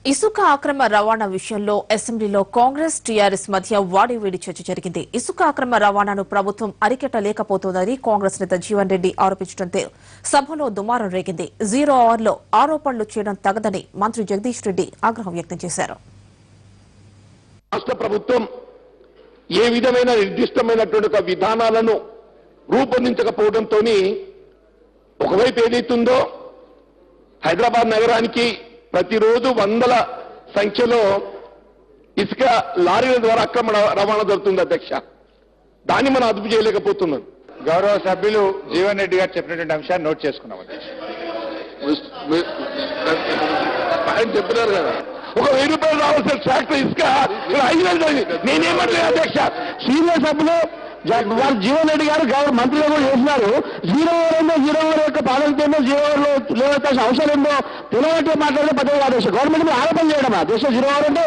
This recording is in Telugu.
ఇసుక అక్రమ రవాణా విషయంలో అసెంబ్లీలో కాంగ్రెస్ టీఆర్ఎస్ మధ్య వాడివేడి చర్చ జరిగింది. ఇసుక అక్రమ రవాణాను ప్రభుత్వం అరికట్టలేకపోతోందని కాంగ్రెస్ నేత జీవన్ రెడ్డి ఆరోపించడంతో సభలో దుమారం రేగింది. 0 అవర్లో ఆరోపణలు చేయడం తగదని మంత్రి జగదీష్ రెడ్డి ఆగ్రహం వ్యక్తం చేశారు. రాష్ట్ర ప్రభుత్వం ఏ విధమైన నిర్దిష్టమైనటువంటి విధానాలను రూపొందించకపోవడంతో ఒకవైపు ఏదైతుందో హైదరాబాద్ నగరానికి ప్రతిరోజు వందల సంఖ్యలో ఇసుక లారీల ద్వారా అక్రమ రవాణా జరుగుతుంది అధ్యక్ష. దాన్ని మనం అదుపు చేయలేకపోతున్నాం. గౌరవ సభ్యులు జీవన్ రెడ్డి గారు చెప్పినటువంటి అంశాన్ని నోట్ చేసుకున్నాం అధ్యక్ష. ఆయన చెప్పినారు కదా, ఒక 1000 రూపాయలు రావాల్సిన ట్రాక్టర్ ఇసుక 5,000. నేనేమంటలేదు అధ్యక్ష. సీనియర్ సభ్యులు వాళ్ళు జీవన్ రెడ్డి గారు మంత్రిగా కూడా చేస్తున్నారు. 0 అవర్ యొక్క ప్రాధాన్యత ఏమో 0 అవర్లో లేవలసిన అవసరం ఏందో తెలియబట్టే మాట్లాడితే పదవి కాదు. గవర్నమెంట్ ఆరోపణ చేయడమా దేశం 0 అవర్ అంటే